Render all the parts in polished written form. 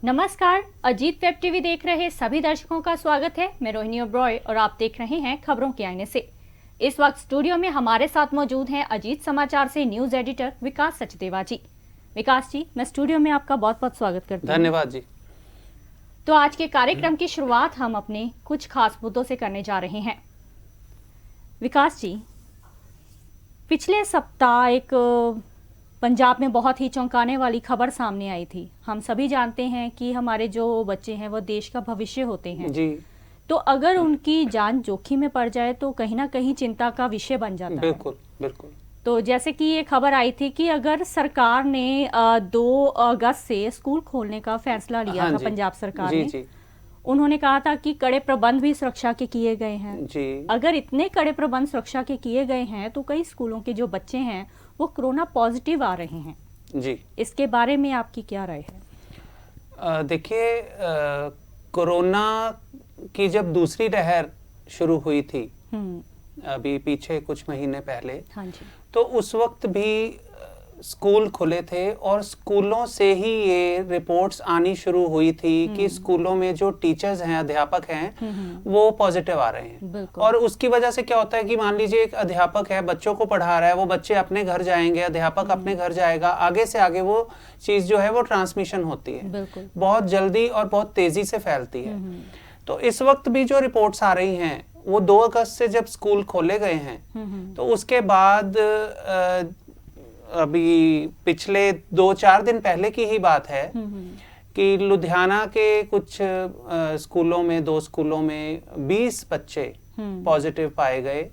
नमस्कार, Ajit web TV देख रहे सभी दर्शकों का स्वागत है। मैं रोहिणी ओब्रॉय और आप देख रहे हैं खबरों के आईने से। इस वक्त स्टूडियो में हमारे साथ मौजूद हैं अजीत समाचार से न्यूज एडिटर विकास सचदेवा जी। विकास जी, मैं स्टूडियो में आपका बहुत बहुत स्वागत करती हूँ। धन्यवाद जी। तो आज के कार्यक्रम की शुरुआत हम अपने कुछ खास मुद्दों से करने जा रहे हैं। विकास जी, पिछले सप्ताह एक पंजाब में बहुत ही चौंकाने वाली खबर सामने आई थी। हम सभी जानते हैं कि हमारे जो बच्चे हैं वो देश का भविष्य होते हैं जी। तो अगर उनकी जान जोखिम में पड़ जाए तो कहीं ना कहीं चिंता का विषय बन जाता है। बिल्कुल बिल्कुल। तो जैसे कि ये खबर आई थी कि अगर सरकार ने 2 अगस्त से स्कूल खोलने का फैसला लिया था, पंजाब सरकार ने, जी। उन्होंने कहा था कि कड़े प्रबंध भी सुरक्षा के किए गए हैं जी। अगर इतने कड़े प्रबंध सुरक्षा के किए गए हैं तो कई स्कूलों के जो बच्चे हैं वो कोरोना पॉजिटिव आ रहे हैं जी। इसके बारे में आपकी क्या राय है? देखिए, कोरोना की जब दूसरी लहर शुरू हुई थी अभी पीछे कुछ महीने पहले, हाँ जी, तो उस वक्त भी स्कूल खुले थे और स्कूलों से ही ये रिपोर्ट्स आनी शुरू हुई थी कि स्कूलों में जो टीचर्स हैं, अध्यापक हैं, वो पॉजिटिव आ रहे हैं। और उसकी वजह से क्या होता है कि मान लीजिए एक अध्यापक है, बच्चों को पढ़ा रहा है, वो बच्चे अपने घर जाएंगे, अध्यापक अपने घर जाएगा, आगे से आगे वो चीज जो है वो ट्रांसमिशन होती है, बहुत जल्दी और बहुत तेजी से फैलती है। तो इस वक्त भी जो रिपोर्ट्स आ रही हैं वो 2 अगस्त से जब स्कूल खोले गए हैं तो उसके बाद अभी पिछले 2-4 दिन पहले की ही बात है कि लुधियाना के कुछ स्कूलों में, 2 स्कूलों में 20 बच्चे पॉजिटिव पाए गए।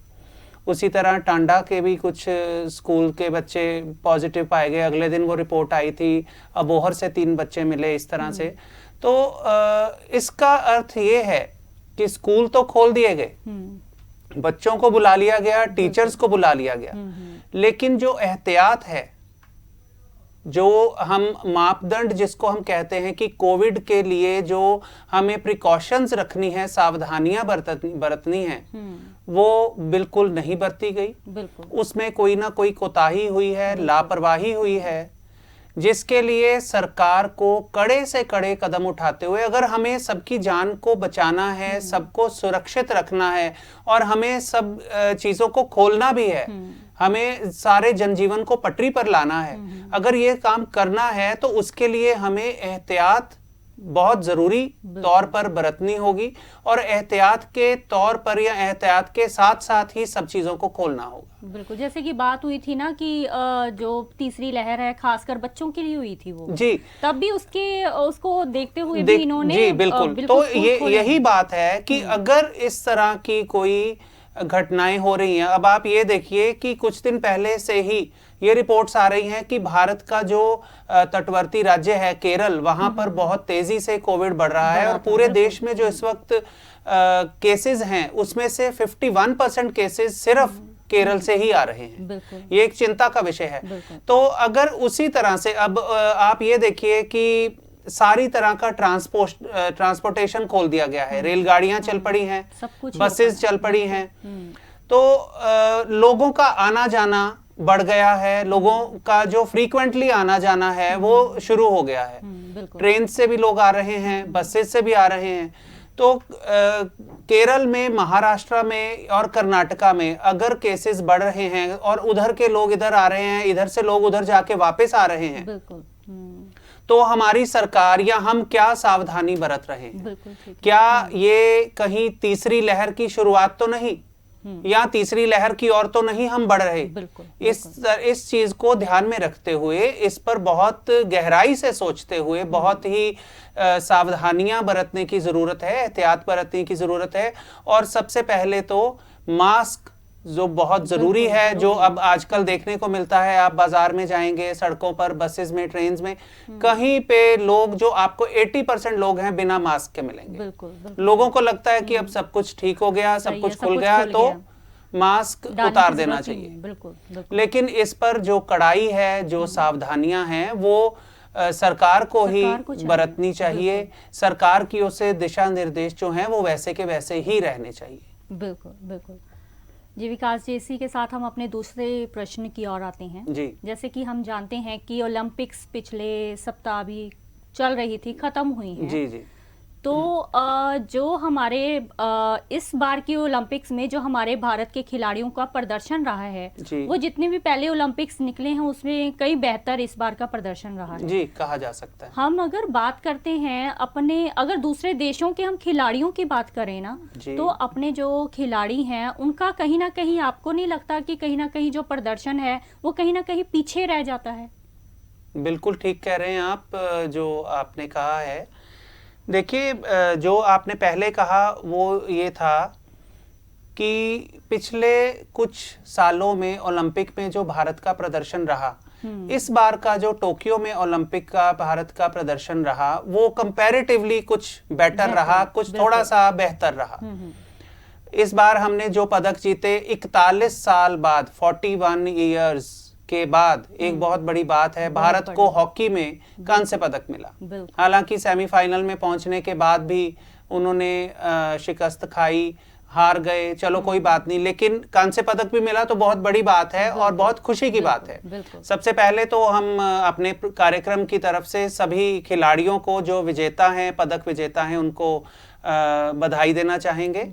उसी तरह टांडा के भी कुछ स्कूल के बच्चे पॉजिटिव पाए गए। अगले दिन वो रिपोर्ट आई थी, अबोहर से 3 बच्चे मिले, इस तरह से। तो इसका अर्थ ये है कि स्कूल तो खोल दिए गए, बच्चों को बुला लिया गया, टीचर्स को बुला लिया गया, लेकिन जो एहतियात है, जो हम मापदंड जिसको हम कहते हैं कि कोविड के लिए जो हमें प्रिकॉशंस रखनी है, सावधानियां बरतनी है, वो बिल्कुल नहीं बरती गई। उसमें कोई ना कोई कोताही हुई है, लापरवाही हुई है, जिसके लिए सरकार को कड़े से कड़े कदम उठाते हुए, अगर हमें सबकी जान को बचाना है, सबको सुरक्षित रखना है और हमें सब चीजों को खोलना भी है, हमें सारे जनजीवन को पटरी पर लाना है, अगर ये काम करना है तो उसके लिए हमें एहतियात बहुत जरूरी तौर पर बरतनी होगी और एहतियात के तौर पर या एहतियात के साथ साथ ही सब चीजों को खोलना होगा। बिल्कुल, जैसे कि बात हुई थी ना कि जो तीसरी लहर है खासकर बच्चों के लिए हुई थी, वो जी, तब भी उसको देखते हुए भी इन्होंने जी बिल्कुल। तो यही बात है कि अगर इस तरह की कोई घटनाएं हो रही हैं, अब आप ये देखिए कि कुछ दिन पहले से ही ये रिपोर्ट्स आ रही हैं कि भारत का जो तटवर्ती राज्य है केरल, वहां पर बहुत तेजी से कोविड बढ़ रहा है और पूरे देश में जो इस वक्त केसेस हैं उसमें से 51% केसेस सिर्फ केरल से ही आ रहे हैं। ये एक चिंता का विषय है। तो अगर उसी तरह से अब आप ये देखिए कि सारी तरह का ट्रांसपोर्टेशन खोल दिया गया है, रेलगाड़ियां चल पड़ी हैं, बसेस चल पड़ी हैं, तो लोगों का आना जाना बढ़ गया है, लोगों का जो फ्रीक्वेंटली आना जाना है वो शुरू हो गया है। ट्रेन से भी लोग आ रहे हैं, बसेस से भी आ रहे हैं। तो केरल में, महाराष्ट्र में और कर्नाटका में अगर केसेस बढ़ रहे हैं और उधर के लोग इधर आ रहे हैं, इधर से लोग उधर जाके वापस आ रहे हैं, तो हमारी सरकार या हम क्या सावधानी बरत रहे हैं? क्या ये कहीं तीसरी लहर की शुरुआत तो नहीं, या तीसरी लहर की ओर तो नहीं हम बढ़ रहे? इस चीज को ध्यान में रखते हुए, इस पर बहुत गहराई से सोचते हुए, बहुत ही सावधानियां बरतने की जरूरत है, एहतियात बरतने की जरूरत है। और सबसे पहले तो मास्क जो बहुत जरूरी है, जो अब आजकल देखने को मिलता है, आप बाजार में जाएंगे, सड़कों पर, बसेस में, ट्रेन्स में, कहीं पे लोग, जो आपको 80% लोग हैं बिना मास्क के मिलेंगे। लोगों को लगता है कि अब सब कुछ ठीक हो गया, सब कुछ खुल गया, तो मास्क उतार देना चाहिए। लेकिन इस पर जो कड़ाई है, जो सावधानियां हैं, वो सरकार को ही बरतनी चाहिए। सरकार की ओर से दिशा निर्देश जो हैं वो वैसे के वैसे ही रहने चाहिए। बिल्कुल बिल्कुल जी। विकास जी, इसी के साथ हम अपने दूसरे प्रश्न की ओर आते हैं जी। जैसे कि हम जानते हैं कि ओलंपिक्स पिछले सप्ताह भी चल रही थी खत्म हुई हैं। जी जी। तो जो हमारे इस बार की ओलंपिक्स में जो हमारे भारत के खिलाड़ियों का प्रदर्शन रहा है, जी वो जितने भी पहले ओलंपिक्स निकले हैं उसमें कई बेहतर इस बार का प्रदर्शन रहा है। जी, कहा जा सकता है। हम अगर बात करते हैं अपने, अगर दूसरे देशों के हम खिलाड़ियों की बात करें ना, जी। तो अपने जो खिलाड़ी हैं उनका कहीं ना कहीं आपको नहीं लगता कि कहीं ना कहीं जो प्रदर्शन है वो कहीं ना कहीं पीछे रह जाता है? बिल्कुल ठीक कह रहे हैं आप, जो आपने कहा है। देखिए, जो आपने पहले कहा वो ये था कि पिछले कुछ सालों में ओलंपिक में जो भारत का प्रदर्शन रहा, इस बार का जो टोक्यो में ओलंपिक का भारत का प्रदर्शन रहा, वो कंपैरेटिवली कुछ बेटर रहा, कुछ थोड़ा सा बेहतर रहा। इस बार हमने जो पदक जीते 41 साल बाद, 41 इयर्स के बाद, एक बहुत बड़ी बात है, भारत को हॉकी में कांस्य पदक मिला। हालांकि सेमीफाइनल में पहुंचने के बाद भी उन्होंने शिकस्त खाई, हार गए, चलो कोई बात नहीं, लेकिन कांस्य पदक भी मिला तो बहुत बड़ी बात है और बहुत खुशी की बात है। सबसे पहले तो हम अपने कार्यक्रम की तरफ से सभी खिलाड़ियों को जो विजेता हैं, पदक विजेता हैं, उनको बधाई देना चाहेंगे।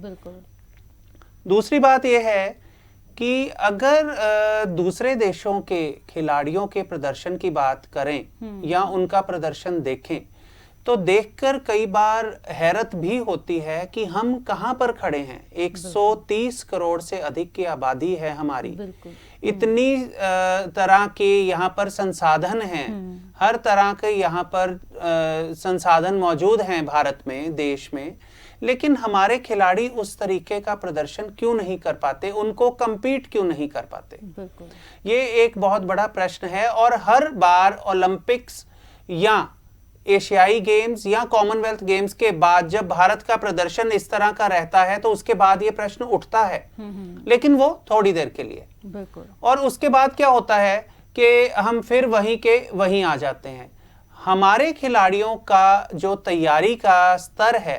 दूसरी बात यह है कि अगर दूसरे देशों के खिलाड़ियों के प्रदर्शन की बात करें या उनका प्रदर्शन देखें, तो देखकर कई बार हैरत भी होती है कि हम कहां पर खड़े हैं। 130 करोड़ से अधिक की आबादी है हमारी, इतनी तरह के यहाँ पर संसाधन हैं, हर तरह के यहाँ पर संसाधन मौजूद हैं भारत में, देश में, लेकिन हमारे खिलाड़ी उस तरीके का प्रदर्शन क्यों नहीं कर पाते, उनको compete क्यों नहीं कर पाते? ये एक बहुत बड़ा प्रश्न है। और हर बार ओलंपिक्स या एशियाई गेम्स या कॉमनवेल्थ गेम्स के बाद जब भारत का प्रदर्शन इस तरह का रहता है तो उसके बाद ये प्रश्न उठता है, लेकिन वो थोड़ी देर के लिए। और उसके बाद क्या होता है कि हम फिर वहीं के वहीं आ जाते हैं। हमारे खिलाड़ियों का जो तैयारी का स्तर है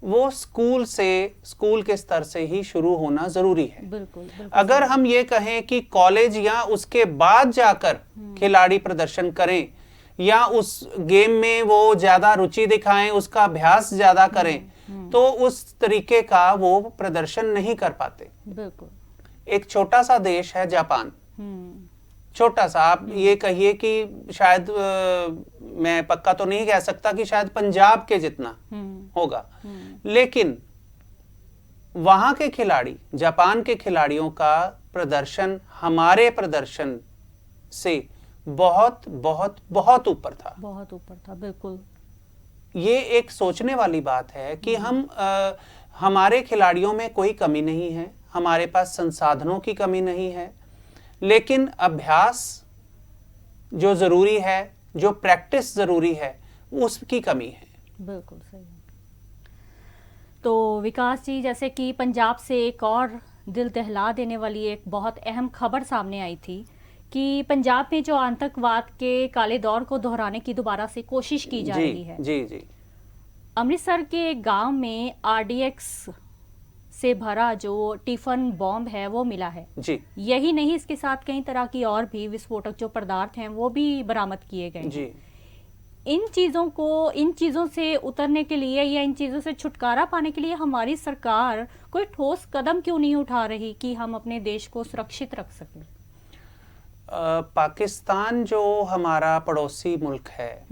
वो स्कूल के स्तर से ही शुरू होना जरूरी है। बिल्कुल। अगर हम ये कहें कि कॉलेज या उसके बाद जाकर खिलाड़ी प्रदर्शन करें या उस गेम में वो ज्यादा रुचि दिखाएं, उसका अभ्यास ज्यादा करें, तो उस तरीके का वो प्रदर्शन नहीं कर पाते। बिल्कुल। एक छोटा सा देश है जापान, छोटा सा, आप ये कहिए कि शायद मैं पक्का तो नहीं कह सकता कि शायद पंजाब के जितना होगा, लेकिन वहां के खिलाड़ी, जापान के खिलाड़ियों का प्रदर्शन हमारे प्रदर्शन से बहुत बहुत बहुत ऊपर था, बहुत ऊपर था। बिल्कुल। ये एक सोचने वाली बात है कि हमारे खिलाड़ियों में कोई कमी नहीं है, हमारे पास संसाधनों की कमी नहीं है, लेकिन अभ्यास जो जरूरी है, जो प्रैक्टिस जरूरी है, उसकी कमी है। बिल्कुल सही। तो विकास जी, जैसे कि पंजाब से एक और दिल दहला देने वाली एक बहुत अहम खबर सामने आई थी कि पंजाब में जो आतंकवाद के काले दौर को दोहराने की दोबारा से कोशिश की जा रही है। जी जी। अमृतसर के एक गांव में आरडीएक्स से भरा जो टिफन बॉम्ब है वो मिला है जी। यही नहीं, इसके साथ कई तरह की और भी विस्फोटक जो पदार्थ हैं वो भी बरामद किए गए जी। इन चीजों से उतरने के लिए या इन चीजों से छुटकारा पाने के लिए हमारी सरकार कोई ठोस कदम क्यों नहीं उठा रही कि हम अपने देश को सुरक्षित रख सकें? पाकिस्तान जो हमारा पड़ोसी मुल्क है,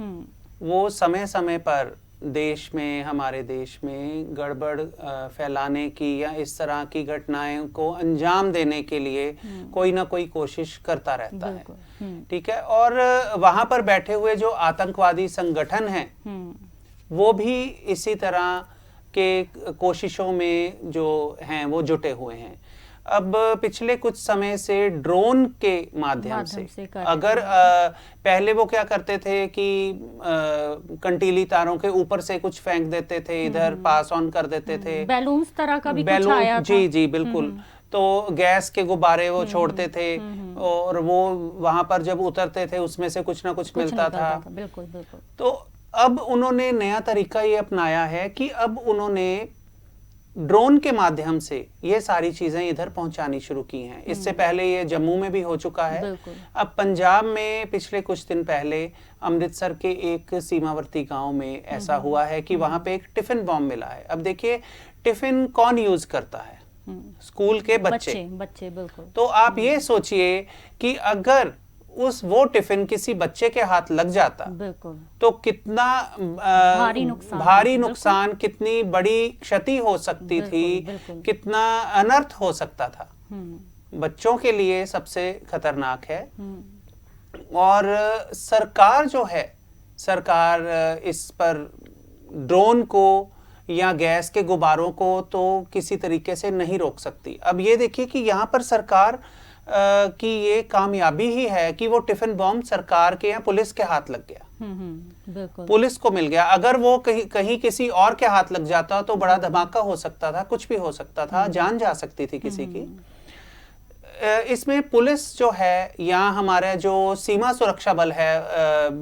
वो समय समय पर देश में, हमारे देश में गड़बड़ फैलाने की या इस तरह की घटनाएं को अंजाम देने के लिए कोई ना कोई कोशिश करता रहता है। ठीक है। और वहां पर बैठे हुए जो आतंकवादी संगठन हैं, वो भी इसी तरह के कोशिशों में जो हैं वो जुटे हुए हैं। अब पिछले कुछ समय से ड्रोन के माध्यम से अगर पहले वो क्या करते थे कि कंटीली तारों के ऊपर से कुछ फेंक देते थे, इधर पास ऑन कर देते थे, बैलून्स तरह का भी कुछ आया था। जी जी बिल्कुल। तो गैस के गुब्बारे वो छोड़ते थे और वो वहां पर जब उतरते थे उसमें से कुछ ना कुछ मिलता था। बिल्कुल बिल्कुल। तो अब उन्होंने नया तरीका ये अपनाया है कि अब उन्होंने ड्रोन के माध्यम से ये सारी चीजें इधर पहुंचानी शुरू की हैं। इससे पहले ये जम्मू में भी हो चुका है। अब पंजाब में पिछले कुछ दिन पहले अमृतसर के एक सीमावर्ती गांव में ऐसा हुआ है कि वहां पे एक टिफिन बॉम्ब मिला है। अब देखिए, टिफिन कौन यूज करता है? स्कूल के बच्चे। बिल्कुल। तो आप ये सोचिए कि अगर वो टिफिन किसी बच्चे के हाथ लग जाता तो कितना भारी नुकसान, कितनी बड़ी क्षति हो सकती थी, कितना अनर्थ हो सकता था। बच्चों के लिए सबसे खतरनाक है। और सरकार जो है, सरकार इस पर ड्रोन को या गैस के गुब्बारों को तो किसी तरीके से नहीं रोक सकती। अब ये देखिए कि यहाँ पर सरकार कि ये कामयाबी ही है कि वो टिफिन बॉम्ब सरकार के या पुलिस के हाथ लग गया। बिल्कुल। पुलिस को मिल गया। अगर वो कहीं किसी और के हाथ लग जाता तो बड़ा धमाका हो सकता था, कुछ भी हो सकता था, जान जा सकती थी किसी की। इसमें पुलिस जो है या हमारे जो सीमा सुरक्षा बल है,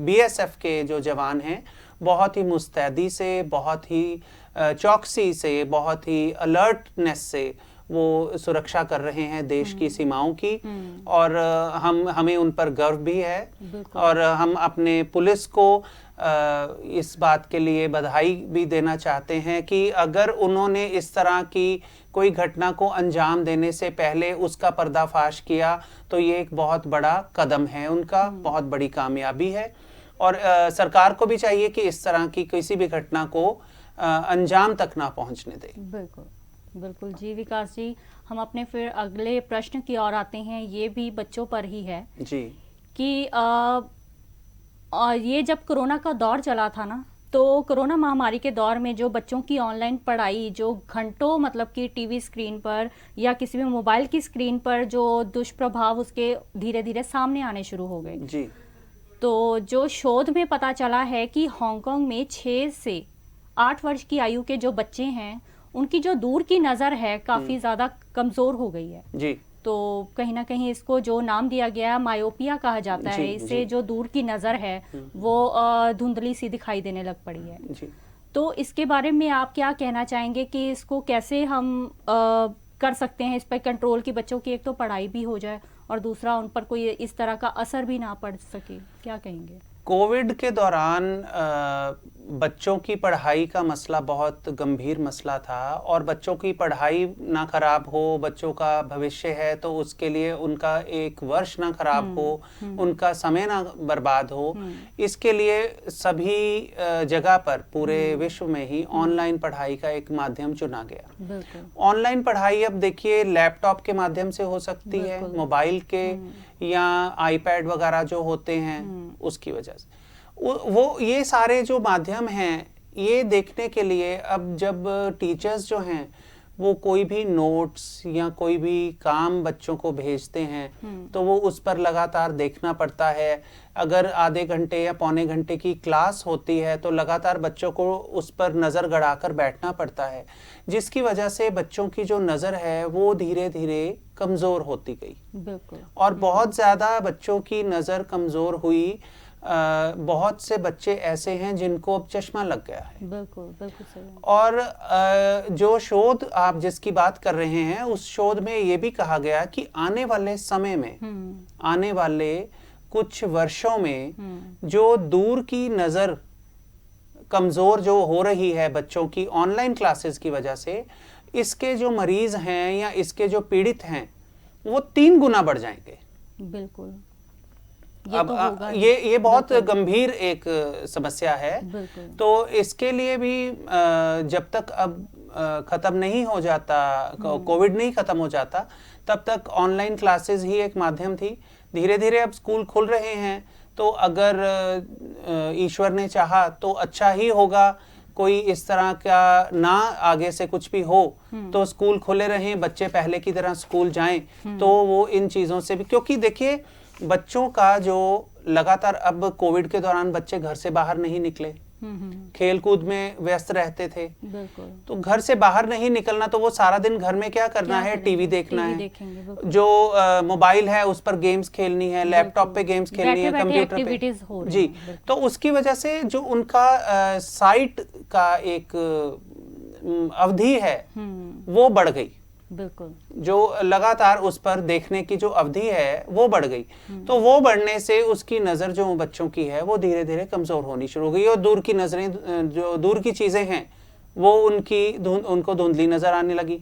BSF के जो जवान हैं, बहुत ही मुस्तैदी से, बहुत ही चौकसी से, बहुत ही अलर्टनेस से वो सुरक्षा कर रहे हैं देश की सीमाओं की। और हमें उन पर गर्व भी है। और हम अपने पुलिस को इस बात के लिए बधाई भी देना चाहते हैं कि अगर उन्होंने इस तरह की कोई घटना को अंजाम देने से पहले उसका पर्दाफाश किया तो ये एक बहुत बड़ा कदम है उनका, बहुत बड़ी कामयाबी है। और सरकार को भी चाहिए कि इस तरह की किसी भी घटना को अंजाम तक ना पहुंचने दे। बिल्कुल बिल्कुल जी। विकास जी, हम अपने फिर अगले प्रश्न की ओर आते हैं। ये भी बच्चों पर ही है जी कि ये जब कोरोना का दौर चला था ना, तो कोरोना महामारी के दौर में जो बच्चों की ऑनलाइन पढ़ाई, जो घंटों मतलब कि टीवी स्क्रीन पर या किसी भी मोबाइल की स्क्रीन पर जो दुष्प्रभाव उसके धीरे धीरे सामने आने शुरू हो गए जी। तो जो शोध में पता चला है कि हांगकांग में 6 से 8 वर्ष की आयु के जो बच्चे हैं, उनकी जो दूर की नज़र है काफ़ी ज़्यादा कमज़ोर हो गई है जी। तो कहीं ना कहीं इसको जो नाम दिया गया मायोपिया कहा जाता है। इससे जो दूर की नज़र है वो धुंधली सी दिखाई देने लग पड़ी है जी। तो इसके बारे में आप क्या कहना चाहेंगे कि इसको कैसे हम कर सकते हैं, इस पर कंट्रोल, की बच्चों की एक तो पढ़ाई भी हो जाए और दूसरा उन पर कोई इस तरह का असर भी ना पड़ सके? क्या कहेंगे? कोविड के दौरान बच्चों की पढ़ाई का मसला बहुत गंभीर मसला था। और बच्चों की पढ़ाई ना खराब हो, बच्चों का भविष्य है तो उसके लिए उनका एक वर्ष ना खराब हो, उनका समय ना बर्बाद हो, इसके लिए सभी जगह पर पूरे विश्व में ही ऑनलाइन पढ़ाई का एक माध्यम चुना गया। ऑनलाइन पढ़ाई अब देखिए लैपटॉप के माध्यम से हो सकती है, मोबाइल के या आईपैड वगैरह जो होते हैं उसकी वजह से। वो ये सारे जो माध्यम हैं, ये देखने के लिए अब जब टीचर्स जो हैं वो कोई भी नोट्स या कोई भी काम बच्चों को भेजते हैं तो वो उस पर लगातार देखना पड़ता है। अगर आधे घंटे या पौने घंटे की क्लास होती है तो लगातार बच्चों को उस पर नज़र गड़ाकर बैठना पड़ता है, जिसकी वजह से बच्चों की जो नज़र है वो धीरे धीरे कमज़ोर होती गई। बिल्कुल। और बहुत ज़्यादा बच्चों की नज़र कमज़ोर हुई। बहुत से बच्चे ऐसे हैं जिनको अब चश्मा लग गया है। बिल्कुल बिल्कुल सही। और जो शोध आप जिसकी बात कर रहे हैं, उस शोध में ये भी कहा गया कि आने वाले समय में, आने वाले कुछ वर्षों में जो दूर की नज़र कमज़ोर जो हो रही है बच्चों की ऑनलाइन क्लासेस की वजह से, इसके जो मरीज हैं या इसके जो पीड़ित हैं वो 3 गुना बढ़ जाएंगे। बिल्कुल। अब ये बहुत गंभीर एक समस्या है। तो इसके लिए भी जब तक अब खत्म नहीं हो जाता, कोविड नहीं खत्म हो जाता, तब तक ऑनलाइन क्लासेस ही एक माध्यम थी। धीरे धीरे अब स्कूल खुल रहे हैं तो अगर ईश्वर ने चाहा तो अच्छा ही होगा। कोई इस तरह का ना आगे से कुछ भी हो तो स्कूल खुले रहें, बच्चे पहले की तरह स्कूल जाएं तो वो इन चीज़ों से भी, क्योंकि देखिए बच्चों का जो लगातार, अब कोविड के दौरान बच्चे घर से बाहर नहीं निकले, खेल कूद में व्यस्त रहते थे। बिल्कुल। तो घर से बाहर नहीं निकलना तो वो सारा दिन घर में क्या करना है, टीवी देखना है, जो मोबाइल है उस पर गेम्स खेलनी है, लैपटॉप पे गेम्स खेलनी है, कंप्यूटर पे जी। तो उसकी वजह से जो उनका साइट का एक अवधि है वो बढ़ गई। बिल्कुल। जो लगातार उस पर देखने की जो अवधि है वो बढ़ गई, तो वो बढ़ने से उसकी नजर जो बच्चों की है वो धीरे धीरे कमजोर होनी शुरू हो गई, और दूर की नजरें, जो दूर की चीजें हैं वो उनको धुंधली नजर आने लगी।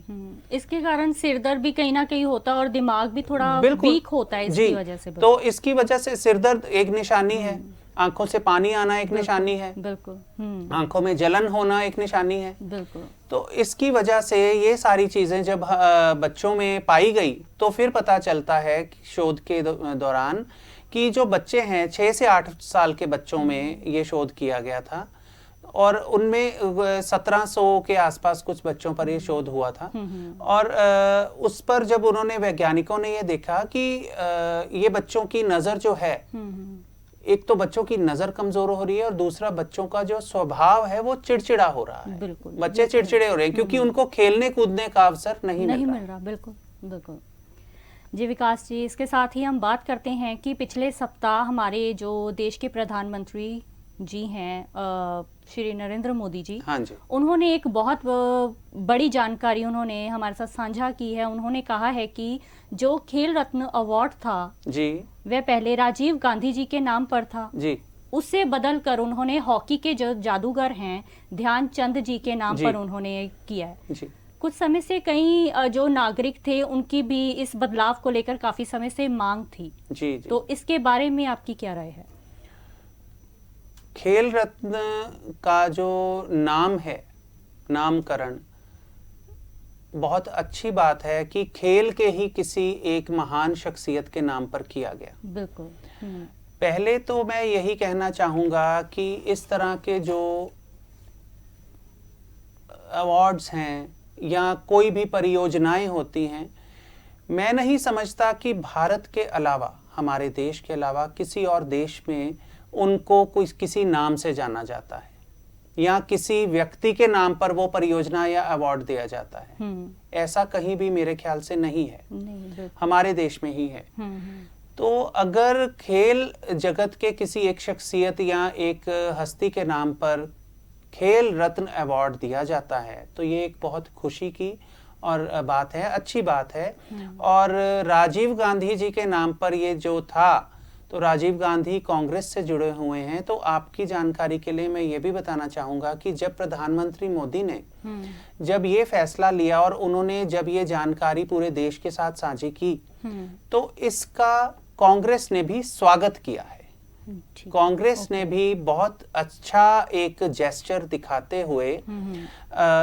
इसके कारण सिरदर्द भी कहीं ना कहीं होता है और दिमाग भी थोड़ा वीक होता है इसकी वजह से। तो इसकी वजह से सिरदर्द एक निशानी है, आंखों से पानी आना एक निशानी है, बिल्कुल। आंखों में जलन होना एक निशानी है। बिल्कुल। तो इसकी वजह से ये सारी चीजें जब बच्चों में पाई गई तो फिर पता चलता है कि शोध के दौरान कि जो बच्चे हैं 6 से 8 साल के बच्चों में ये शोध किया गया था, और उनमें 1700 के आसपास कुछ बच्चों पर ये शोध हुआ था। और उस पर जब उन्होंने, वैज्ञानिकों ने ये देखा कि ये बच्चों की नजर जो है, एक तो बच्चों की नजर कमजोर हो रही है, और दूसरा बच्चों का जो स्वभाव है वो चिड़चिड़ा हो रहा है। बिल्कुल। बच्चे चिड़चिड़े हो रहे हैं क्योंकि उनको खेलने कूदने का अवसर नहीं मिल रहा। बिल्कुल बिल्कुल। जी विकास जी, इसके साथ ही हम बात करते हैं कि पिछले सप्ताह हमारे जो देश के प्रधानमंत्री जी हैं श्री नरेंद्र मोदी जी, हाँ जी, उन्होंने एक बहुत बड़ी जानकारी उन्होंने हमारे साथ साझा की है। उन्होंने कहा है कि जो खेल रत्न अवार्ड था जी, वह पहले राजीव गांधी जी के नाम पर था जी, उससे बदलकर उन्होंने हॉकी के जो जादूगर हैं ध्यानचंद जी के नाम पर उन्होंने किया है। जी। कुछ समय से कई जो नागरिक थे उनकी भी इस बदलाव को लेकर काफी समय से मांग थी। जी, जी। तो इसके बारे में आपकी क्या राय है? खेल रत्न का जो नाम है, नामकरण, बहुत अच्छी बात है कि खेल के ही किसी एक महान शख्सियत के नाम पर किया गया। बिल्कुल। पहले तो मैं यही कहना चाहूंगा कि इस तरह के जो अवार्ड्स हैं या कोई भी परियोजनाएं होती हैं, मैं नहीं समझता कि भारत के अलावा, हमारे देश के अलावा किसी और देश में उनको कोई किसी नाम से जाना जाता है या किसी व्यक्ति के नाम पर वो परियोजना या अवार्ड दिया जाता है। ऐसा कहीं भी मेरे ख्याल से नहीं है, हमारे देश में ही है। तो अगर खेल जगत के किसी एक शख्सियत या एक हस्ती के नाम पर खेल रत्न अवार्ड दिया जाता है तो ये एक बहुत खुशी की और बात है, अच्छी बात है। और राजीव गांधी जी के नाम पर ये जो था, तो राजीव गांधी कांग्रेस से जुड़े हुए हैं। तो आपकी जानकारी के लिए मैं ये भी बताना चाहूंगा कि जब प्रधानमंत्री मोदी ने जब ये फैसला लिया और उन्होंने जब ये जानकारी पूरे देश के साथ साझी की, तो इसका कांग्रेस ने भी स्वागत किया है। कांग्रेस ने भी बहुत अच्छा एक जेस्चर दिखाते हुए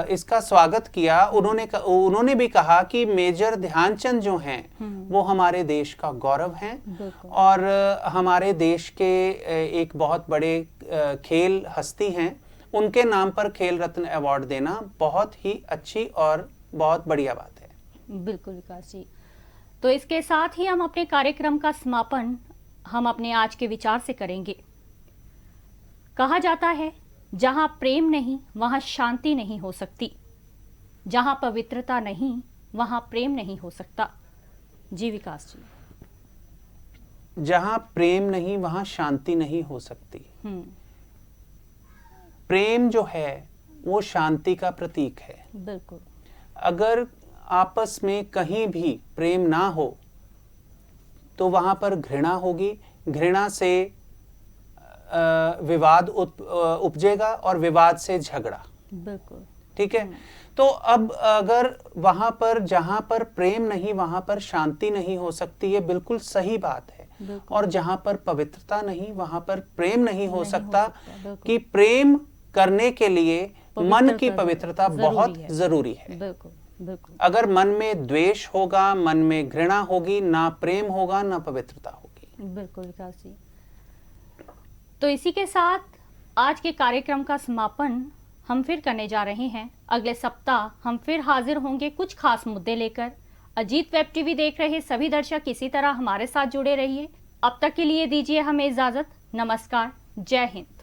इसका स्वागत किया। उन्होंने भी कहा कि मेजर ध्यानचंद जो हैं वो हमारे देश का गौरव हैं और हमारे देश के एक बहुत बड़े खेल हस्ती हैं। उनके नाम पर खेल रत्न अवार्ड देना बहुत ही अच्छी और बहुत बढ़िया बात है। बिल्कुल विकास जी। तो इसके साथ ही हम अपने कार्यक्रम का समापन हम अपने आज के विचार से करेंगे। कहा जाता है जहां प्रेम नहीं वहां शांति नहीं हो सकती, जहां पवित्रता नहीं वहां प्रेम नहीं हो सकता। जी विकास जी। जहां प्रेम नहीं वहां शांति नहीं हो सकती। प्रेम जो है वो शांति का प्रतीक है। बिल्कुल। अगर आपस में कहीं भी प्रेम ना हो तो वहां पर घृणा होगी, घृणा से विवाद उपजेगा और विवाद से झगड़ा। बिल्कुल ठीक है। तो अब अगर वहां पर जहां पर प्रेम नहीं वहां पर शांति नहीं हो सकती, ये बिल्कुल सही बात है। और जहां पर पवित्रता नहीं वहां पर प्रेम नहीं हो सकता कि प्रेम करने के लिए मन की पवित्रता बहुत जरूरी है। बिल्कुल बिल्कुल। अगर मन में द्वेष होगा, मन में घृणा होगी, ना प्रेम होगा ना पवित्रता होगी। बिल्कुल विकास जी। तो इसी के साथ आज के कार्यक्रम का समापन हम फिर करने जा रहे हैं। अगले सप्ताह हम फिर हाजिर होंगे कुछ खास मुद्दे लेकर। अजीत वेब टीवी देख रहे सभी दर्शक इसी तरह हमारे साथ जुड़े रहिए। अब तक के लिए दीजिए हमें इजाजत। नमस्कार, जय हिंद।